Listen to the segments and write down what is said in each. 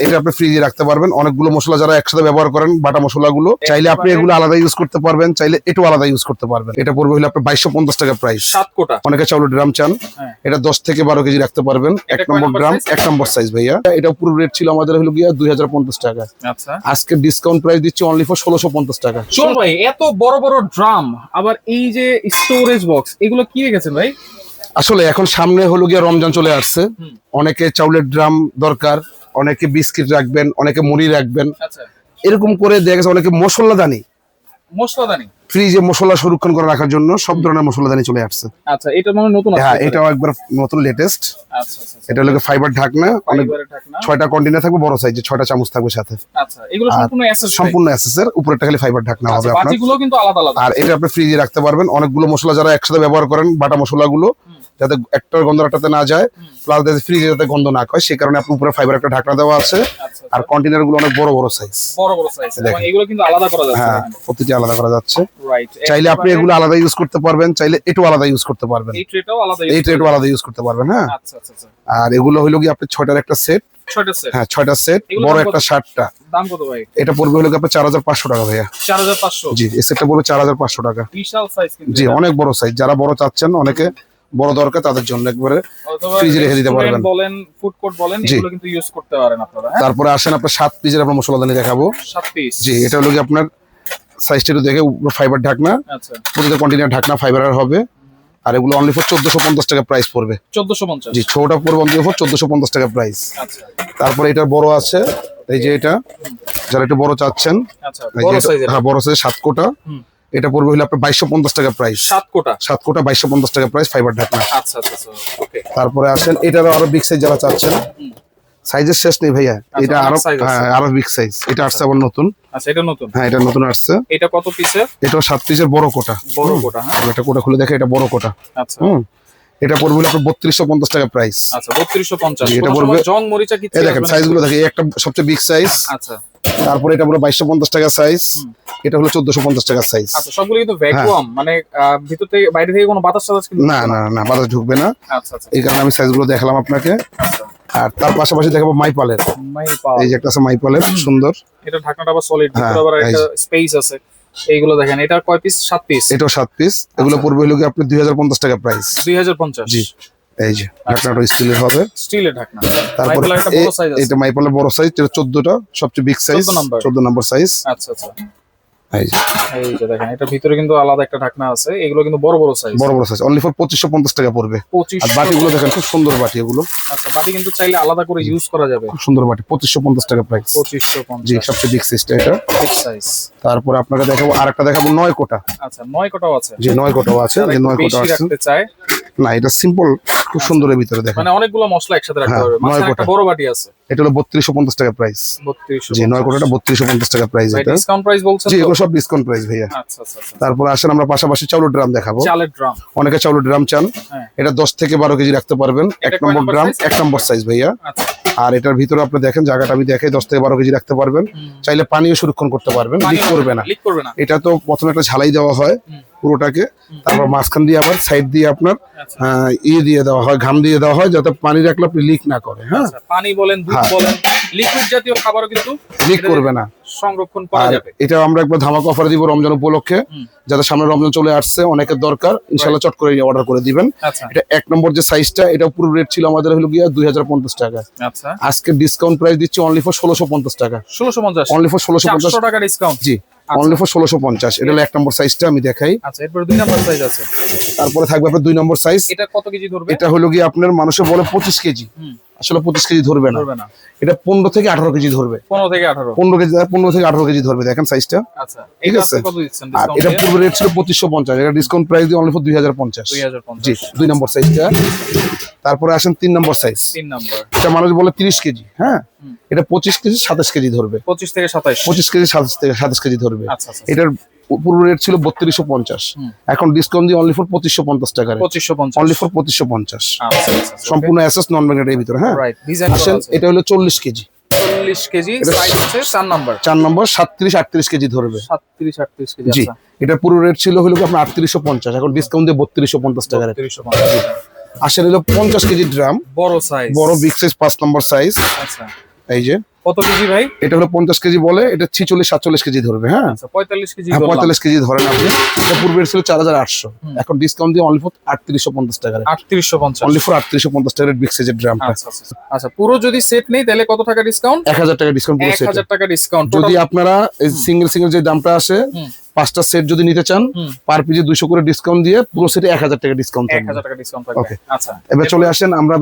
এটা আপনি ফ্রিজে রাখতে পারবেন। অনেকগুলো মশলা যারা একসাথে ব্যবহার করেন, বাটা মশলাগুলো, চাইলে আপনি এগুলো আলাদা ইউজ করতে পারবেন, চাইলে এটাও আলাদা ইউজ করতে পারবেন। এটা পড়বে হলো আপনার 2250 টাকা প্রাইস। 7 কোটা। অনেকে চাউলের ড্রাম চান, এটা 10 থেকে 12 কেজি রাখতে পারবেন। 1 নম্বর ড্রাম, 1 নম্বর সাইজ ভাইয়া। এটা পুরো রেট ছিল আমাদের হলো গিয়া 2050 টাকা। আচ্ছা, আজকে ডিসকাউন্ট প্রাইস দিচ্ছি অনলি ফর 1650 টাকা। চল ভাই, এত বড় বড় ড্রাম, আবার এই যে স্টোরেজ বক্স, এগুলো কি রেখেছেন ভাই? আসলে এখন সামনে হলো গিয়া রমজান চলে আসছে, অনেকে চাউলের ড্রাম দরকার, অনেকে বিস্কিট রাখবেন, অনেকে মুড়ি রাখবেন। আচ্ছা, এরকম করে দেখা গেছে অনেকে মশলাদানি ফ্রিজে মশলা সংরক্ষণ করে রাখার জন্য সব ধরনের মশলাদানি চলে আসছে। আচ্ছা, এটা মানে নতুন আছে? হ্যাঁ, এটাও একবার নতুন লেটেস্ট। আচ্ছা আচ্ছা, এটা হলো ফাইবার ঢাকনা, অনেক 6টা কন্টেনার থাকবে, বড় সাইজে 6টা চামচ থাকবে সাথে। আচ্ছা, এগুলো সম্পূর্ণ অ্যাসেস? সম্পূর্ণ অ্যাসেস এর, উপরেরটা খালি ফাইবার ঢাকনা হবে আপনার। বাটিগুলো কিন্তু আলাদা আলাদা। আর এটা আপনি ফ্রিজে রাখতে পারবেন। অনেকগুলো মশলা যারা একসাথে ব্যবহার করেন, বাটা মশলাগুলো, যাতে একটার গন্ধ একটাতে না যায়, প্লাস যাতে ফ্রিজে যাতে গন্ধ না হয়, সেই কারণে আপনি উপরে ফাইবার একটা ঢাকনা দেওয়া আছে। আর কন্টেনার গুলো অনেক বড় বড় সাইজ, এগুলো কিন্তু আলাদা করা যাচ্ছে। হ্যাঁ, প্রতিটি আলাদা করা যাচ্ছে। রাইট, চাইলে আপনি এগুলো আলাদা ইউজ করতে পারবেন, চাইলে এটাও আলাদা ইউজ করতে পারবেন। এই ট্রেটাও আলাদা ইউজ করতে পারবেন। হ্যাঁ, আচ্ছা আচ্ছা আচ্ছা। আর এগুলো হলো কি আপনি 6টার একটা সেট। 6টা সেট? হ্যাঁ, 6টা সেট, বড় একটা 60টা। দাম কত ভাই? এটা পড়বে হলো আপনার 4500 টাকা ভাইয়া। 4500? জি, এই সেটটা পড়বে 4500 টাকা। বিশাল সাইজ কিন্তু। জি, অনেক বড় সাইজ। যারা বড় চাচ্ছেন, অনেকে বড় দরকার, তাদের জন্য একবারে ফ্রিজে রেখে দিতে পারবেন। বলেন, ফুড কোর্ট বলেন, এগুলো কিন্তু ইউজ করতে পারেন আপনারা। তারপরে আসেন আপনার 7 পিসের আপনার মশলাদানি দেখাবো। 7 পিস? জি, এটা হলো কি আপনার সাইজটা একটু দেখে, ফাইবার ঢাকনা। আচ্ছা, প্রতিটা কন্টেনার ঢাকনা ফাইবারের হবে। আর এগুলো অনলি ফর 1450 টাকা প্রাইস পড়বে। 1450? জি, ছোটটা পড়বে অনলি ফর 1450 টাকা প্রাইস। আচ্ছা, তারপরে এটা বড় আছে, এই যে এটা, যারা একটু বড় চাচ্ছেন। আচ্ছা, বড় সাইজের? হ্যাঁ, বড় সাইজের 7 কোটা। এটা পড়বে হলো আপনার 2250 টাকা প্রাইস। 7 কোটা? 7 কোটা 2250 টাকা প্রাইস, ফাইবার ঢাকনা। আচ্ছা আচ্ছা, ওকে। তারপরে আসেন, এটারও আরো বিগ সাইজ যারা চাচ্ছেন, সাইজের শেষ নেই ভাইয়া। এটা আরো, হ্যাঁ, আরো বিগ সাইজ। এটা আসছে আবার নতুন। আচ্ছা, এটা নতুন? হ্যাঁ, এটা নতুন আসছে। এটা কত পিসের? এটা 7 পিসের বড় কোটা। বড় কোটা? হ্যাঁ, এটা কোটা খুলে দেখে, এটা বড় কোটা। আচ্ছা, এটা পড়বে হলো আপনার 3250 টাকা প্রাইস। আচ্ছা, 3250। এটা পড়বে, জং মরিচা কি? এই দেখেন সাইজগুলো দেখেন, একটা সবচেয়ে বিগ সাইজ। আচ্ছা, তারপরে এটা পুরো 2250 টাকা সাইজ। এটা হলো 1450 টাকা সাইজ। আচ্ছা, সবগুলো কিন্তু ভ্যাকুয়াম, মানে ভিতর থেকে, বাইরে থেকে কোনো বাতাস টাতাস কিন্তু? না না না, বাতাস ঢুকবে না। আচ্ছা আচ্ছা, এই কারণে আমি সাইজগুলো দেখালাম আপনাকে। আর তার পাশাপাশি দেখাবো মাইপালের। এই যে একটা আছে মাইপালের, সুন্দর। এটা ঢাকনাটা আবার সলিড, ভিতরে আবার একটা স্পেস আছে। এইগুলো দেখেন, এটা কয় পিস? 7 পিস? এটাও 7 পিস। এগুলো পড়বে হলো কি আপনি 2050 টাকা প্রাইস। 2050? জি, এই যে ঢাকনাটা স্টিলের হবে। স্টিলের ঢাকনা। তারপর এটা মাইপালের বড় সাইজ, এটা 14টা, সবচেয়ে বিগ সাইজ, 14 নম্বর সাইজ। আচ্ছা আচ্ছা, এই যে দেখেন, এটা ভিতরে কিন্তু আলাদা একটা ঢাকনা আছে। এগুলো কিন্তু বড় বড় সাইজ। বড় বড় সাইজ, অনলি ফর 2550 টাকা পড়বে। 2500? আর বাটিগুলো দেখেন, খুব সুন্দর বাটি এগুলো। আচ্ছা, বাটি কিন্তু চাইলে আলাদা করে ইউজ করা যাবে। খুব সুন্দর বাটি, 2550 টাকা প্রাইস। 2550? জি, সবচেয়ে বিগ সাইজটা এটা। Big size. তারপর আপনাকে দেখাবো, আরেকটা দেখাবো 9 কোটা। আচ্ছা, 9 কোটাও আছে? জি, 9 কোটাও আছে। যে 9 কোটা আছে, রাখতে চায় না, এটা সিম্পল, খুব সুন্দরের ভিতরে দেখেন, মানে অনেকগুলো মশলা একসাথে রাখতে পারবে। মাঝখানে একটা বড় বাটি আছে। এটা হলো 3250 টাকা প্রাইস। 3250? জি, 9 কোটাটা 3250 টাকা প্রাইস। এটা ডিসকাউন্ট প্রাইস বলছেন? জি, এগুলো সব ডিসকাউন্ট প্রাইস ভাইয়া। আচ্ছা আচ্ছা আচ্ছা। তারপর আসেন আমরা পাশাপাশি চাউলের ড্রাম দেখাবো। চালের ড্রাম? অনেকে চাউলের ড্রাম চান, এটা 10 থেকে 12 কেজি রাখতে পারবেন। 1 নম্বর ড্রাম, 1 নম্বর সাইজ ভাইয়া। আচ্ছা, আর এটার ভিতরে আপনি দেখেন, জায়গাটা আমি দেখাই, 10 থেকে 12 কেজি রাখতে পারবেন। চাইলে পানিও সংরক্ষণ করতে পারবেন, লিক করবে না। এটা তো প্রথমে একটা ঝালাই দেওয়া হয় পুরোটাকে, তারপর মাঝখান দিয়ে আবার সাইড দিয়ে আপনার দিয়ে দেওয়া হয়, ঘাম দিয়ে দেওয়া হয়, যাতে পানি রাখলে আপনি লিক না করে। হ্যাঁ, পানি বলেন, দুধ বলেন, লিকুইড জাতীয় খাবারও কিন্তু লিক করবে না, সংরক্ষণ করা যাবে। এটা আমরা একবার ধামাকা অফার দিব রমজান উপলক্ষে, যাতে সামনে রমজান চলে আসছে, অনেকের দরকার, ইনশাআল্লাহ চট করে অর্ডার করে দিবেন। এটা 1 নম্বর যে সাইজটা, এটা পুরো রেট ছিল আমাদের হলো গিয়া 2050 টাকা। আচ্ছা, আজকে ডিসকাউন্ট প্রাইস দিচ্ছি অনলি ফর 1650 টাকা। 1650? অনলি ফর 1650 টাকা ডিসকাউন্ট? G, only for 1650। এটা হলো 1 নম্বর সাইজটা, আমি দেখাই। আচ্ছা, এরপর 2 নম্বর সাইজ আছে। তারপরে থাকবে আপনার 2 নম্বর সাইজ। এটা কত কেজি ধরবে? এটা হলো গিয়ে আপনার মানুষে বলে 25 কেজি, আসলে 25 কেজি ধরবে না। এটা 15 থেকে 18 কেজি ধরবে। 15 থেকে 18? 15 কেজি, 15 থেকে 18 কেজি ধরবে, দেখেন সাইজটা। আচ্ছা, এটা কত দিচ্ছেন ডিসকাউন্ট? এটা পুরো রেট ছিল 2550, এটা ডিসকাউন্ট প্রাইস দিয়ে অনলি ফর 2050। 2050? জি, 2 নম্বর সাইজটা। তারপরে আসেন 3 নম্বর সাইজ। 3 নম্বর, এটা মানুষ বলে 30 কেজি। হ্যাঁ, এটা 25 কেজি 27 কেজি ধরবে। 25 থেকে 27? 25 কেজি 27 কেজি ধরবে। আচ্ছা আচ্ছা, এটার পুরো রেট ছিল 3250, এখন ডিসকাউন্ট দিয়ে অনলি ফর 2550 টাকা। 2550? Only for 2550। আচ্ছা, সম্পূর্ণ অ্যাসেস নন ম্যাগনেটের ভিতরে। হ্যাঁ, রাইট, ডিজাইন করা আছে। এটা হলো 40 কেজি। 40 কেজি, সাইজ হচ্ছে 4 নম্বর। 4 নম্বর 37-38 কেজি ধরবে। 37-38 কেজি। জি, আচ্ছা, এটা পুরো রেট ছিল হলো আপনার 3850, এখন ডিসকাউন্ট দিয়ে 3250 টাকা রেট। 3250? আসলে হলো 50 কেজি ড্রাম, বড় সাইজ, বড় বিগ সাইজ 5 নম্বর সাইজ। আচ্ছা, এই যে কত কেজি ভাই? এটা হলো 50 কেজি বলে, এটা 46-47 কেজি ধরবে। হ্যাঁ, আচ্ছা 45 কেজি। 45 কেজি ধরেন আপনি। এটা পূর্বে ছিল 4800, এখন ডিসকাউন্ট দিয়ে অনলি ফর 3850 টাকা। 3850, অনলি ফর 3850 টাকা বিগ সাইজের ড্রামটা। আচ্ছা পুরো যদি সেট নেই তাহলে কত টাকা ডিসকাউন্ট? 1000 টাকা ডিসকাউন্ট পুরো সেট। 1000 টাকা ডিসকাউন্ট। যদি আপনারা সিঙ্গেল সিঙ্গেল যে দামটা আসে 5টা সেট যদি নিতে চান, পার পিসে 200 করে ডিসকাউন্ট দিয়ে পুরো সেটে 1000 টাকা ডিসকাউন্ট থাকবে। 1000 টাকা ডিসকাউন্ট থাকবে। আচ্ছা এবার চলে আসেন, আমরা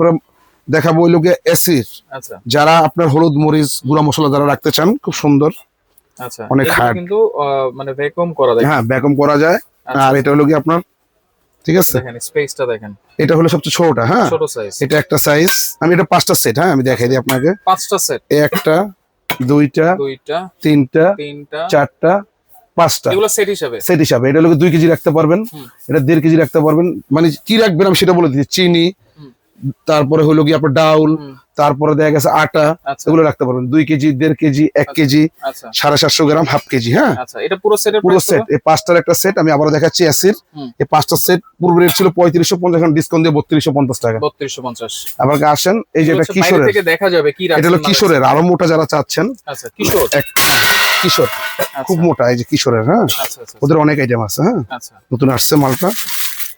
দেখাবো ওই লোকে এসির। আচ্ছা, যারা আপনার হলুদ মরিচ গুঁড়া মশলা যারা রাখতে চান, খুব সুন্দর। আচ্ছা অনেক হার্ড, কিন্তু মানে ভ্যাকুয়াম করা যায়। হ্যাঁ ভ্যাকুয়াম করা যায়। আর এটা হলো কি আপনার, ঠিক আছে, দেখেন স্পেসটা দেখেন, এটা হলো সবচেয়ে ছোটটা। হ্যাঁ, ছোট সাইজ। এটা একটা সাইজ। আমি এটা 5টা সেট, হ্যাঁ আমি দেখাই দিই আপনাকে। 5টা সেট, একটা, দুইটা, তিনটা, চারটা, 5টা, এগুলো সেট হিসাবে। সেট হিসাবে এটা হলো 2 কেজি রাখতে পারবেন, এটা 1.5 কেজি রাখতে পারবেন। মানে কি রাখবেন আমি সেটা বলে দিচ্ছি। চিনি, তারপরে হলো কি আপনার ডাউল, তারপরে দেখা গেছে আটা, এগুলো রাখতে পারবেন। 2 কেজি, 1.5 কেজি, 1 কেজি, 750 গ্রাম, হাফ কেজি। হ্যাঁ, আচ্ছা এটা পুরো সেটের পুরো সেট। এই 5টার একটা সেট আমি আবারও দেখাচ্ছি এসির। এই 5টা সেট পূর্বে রেট ছিল 3550, এখন ডিসকাউন্ট দিয়ে 3250 টাকা। 3250। আবার আসেন, এই যে এটা কিশোরের থেকে দেখা যাবে কি রাখছেন। এটা হলো কিশোরের, আরো মোটা যারা চাচ্ছেন। আচ্ছা কিশোর, কিশোর খুব মোটা, এই যে কিশোরের। হ্যাঁ, ওদের অনেক আইটেম আছে। হ্যাঁ, নতুন আসছে মালটা,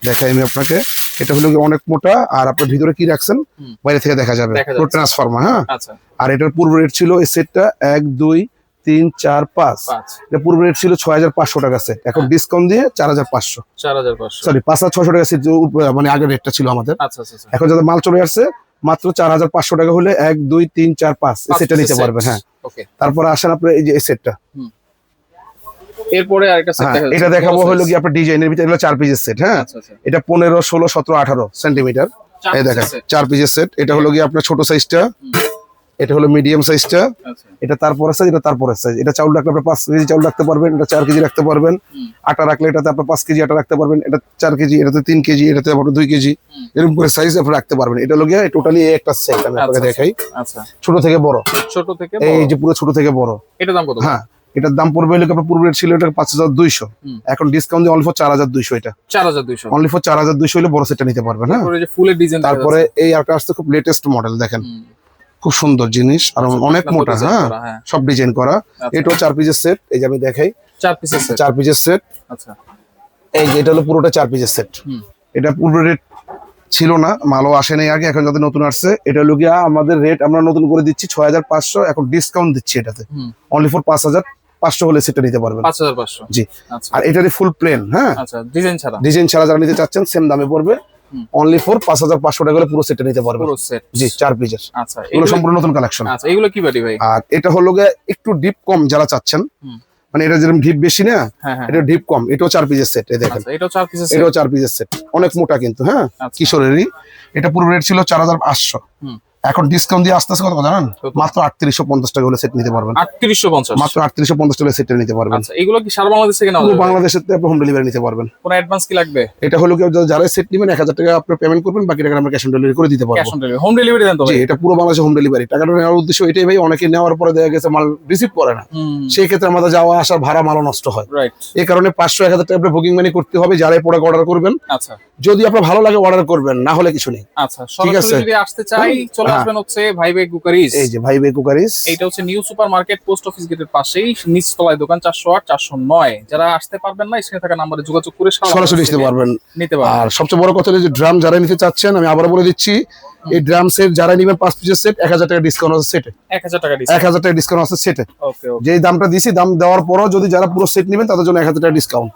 দেখাই আমি আপনাকে। এটা হলো অনেক মোটা, আর আপনার ভিতরে কি রাখছেন বাইরে থেকে দেখা যাবে, পুরো ট্রান্সফরমার। হ্যাঁ, আর এটার পূর্ব রেট ছিল এই সেটটা 1 2 3 4 5, এটা পূর্ব রেট ছিল 6500 টাকা সেট, এখন ডিসকাউন্ট দিয়ে 4500। সরি 5600 টাকা সেট, মানে আগের রেটটা ছিল আমাদের। এখন যাদের মাল চলে আসছে মাত্র 4500 টাকা হলে 1 2 3 4 5 এই সেটটা নিতে পারবেন। হ্যাঁ, তারপর আসেন আপনার এই যে এই সেটটা। এরপরে আরেকটা সেট দেখাবো। এটা দেখাবো হলো কি আপনার ডিজাইনের ভিতরে, এগুলো 4 পিসের সেট। হ্যাঁ, এটা 15 16 17 18 সেন্টিমিটার। এই দেখেন 4 পিসের সেট। এটা হলো কি আপনার ছোট সাইজটা, এটা হলো মিডিয়াম সাইজটা, এটা তারপরে সাইজ, এটা তারপরে সাইজ। এটা চাউল রাখলে আপনি 5 কেজি চাউল রাখতে পারবেন, এটা 4 কেজি রাখতে পারবেন। আটা রাখলে এটাতে আপনি 5 কেজি আটা রাখতে পারবেন, এটা 4 কেজি, এটাতে 3 কেজি, এটাতে আপনি 2 কেজি, এরকম করে সাইজ আপনি রাখতে পারবেন। এটা হলো গিয়ে টোটালি একটা সেট আমি আপনাকে দেখাই। আচ্ছা, ছোট থেকে বড়, ছোট থেকে বড়, এই যে পুরো ছোট থেকে বড়। এটার দাম কত? হ্যাঁ, এটার দাম পড়বে হলো আপনার পূর্ব রেট ছিল এটা 5200, এখন ডিসকাউন্ট দিয়ে অনলি ফর 4200। এটা 4200, অনলি ফর 4200 হলে বড় সেটটা নিতে পারবেন। হ্যাঁ, তারপরে যে ফুলের ডিজাইন, তারপরে এই আরেকটা আসছে খুব লেটেস্ট মডেল, দেখেন খুব সুন্দর জিনিস, আর অনেক মোটা। হ্যাঁ, সব ডিজাইন করা। এটাও 4 পিসের সেট, এই যে আমি দেখাই 4 পিসের সেট। 4 পিসের সেট। আচ্ছা, এই যে এটা হলো পুরোটা 4 পিসের সেট। এটা পূর্ব রেট ছিল না, মালও আসে নাই আগে, এখন যাদের নতুন আসছে। এটা হলো গিয়া আমাদের রেট আমরা নতুন করে দিচ্ছি 6500, এখন ডিসকাউন্ট দিচ্ছি এটাতে অনলি ফর 5500 হলে সেটা নিতে পারবেন। 5500, জি। আর এটারই ফুল প্লেন। হ্যাঁ, আচ্ছা, ডিজাইন ছাড়া, ডিজাইন ছাড়া যারা নিতে চাচ্ছেন সেম দামে পড়বে অনলি ফর 5500 টাকা হলে পুরো সেটটা নিতে পারবেন। পুরো সেট, জি, 4 পিসের। আচ্ছা, এগুলো সম্পূর্ণ নতুন কালেকশন। আচ্ছা, এগুলো কি বাড়ি ভাই? আর এটা হলো গিয়ে একটু ডিপ কম যারা চাচ্ছেন, মানে এটা যেরকম ডিপ বেশি না, এটা ডিপ কম। এটাও 4 পিসের সেট, এই দেখেন এটাও 4 পিসের সেট, এটাও 4 পিসের সেট, অনেক মোটা কিন্তু। হ্যাঁ, কিশোরেরই। এটা পুরো রেট ছিল 4500, এখন ডিসকাউন্ট দিয়ে আস্তে আস্তে কত জানেন, মাত্র 3850 টাকা হলে সেট নিতে পারবেন। 3850, মাত্র 3850 টাকা সেটটা নিতে পারবেন। আচ্ছা, এগুলো কি সারা বাংলাদেশ থেকে নাও? পুরো বাংলাদেশের থেকে আপনি হোম ডেলিভারি নিতে পারবেন। কোন অ্যাডভান্স কি লাগবে? এটা হলো কি যারা সেট নেবেন 1000 টাকা আপনি পেমেন্ট করবেন, বাকি টাকা আমরা ক্যাশ অন ডেলিভারি করে দিতে পারবো। Cash on delivery, home delivery দেন তো ভাই? জি, এটা পুরো বাংলাদেশে হোম ডেলিভারি। টাকাটা নেওয়ার উদ্দেশ্য এটাই ভাই, অনেকে নেওয়ার পরে দেখা গেছে মাল রিসিভ করে না, সেই ক্ষেত্রে আমাদের যাওয়া আসার ভাড়া মালও নষ্ট হয়। রাইট, এই কারণে 500 1000 টাকা আপনি বুকিং মানি করতে হবে যারা প্রোডাক্ট অর্ডার করবেন। আচ্ছা, যদি আপনার ভালো লাগে অর্ডার করবেন, না হলে কিছু নেই। আচ্ছা, সরাসরি যদি আসতে চাই চলে আসবেন হচ্ছে ভাই ভাই কুকারিজ। এই যে ভাই ভাই কুকারিজ, এটা হচ্ছে new super market, post office গেটের পাশেই, নিচতলায় দোকান, 408 409। যারা আসতে পারবেন না, স্ক্রিনে থাকা নম্বরে যোগাযোগ করে সরাসরি নিতে পারবেন। আর সবচেয়ে বড় কথা হলো যে ড্রাম যারা নিতে চাচ্ছেন, আমি আবার বলে দিচ্ছি, এই ড্রাম সেট যারা নেবেন 5 পিসের সেট 1000 টাকা ডিসকাউন্ট আছে সেটে। 1000 টাকা ডিসকাউন্ট আছে সেটে। যেই দামটা দিছি, দাম দেওয়ার পরও যদি যারা পুরো সেট নেবেন তাদের জন্য 1000 টাকা ডিসকাউন্ট।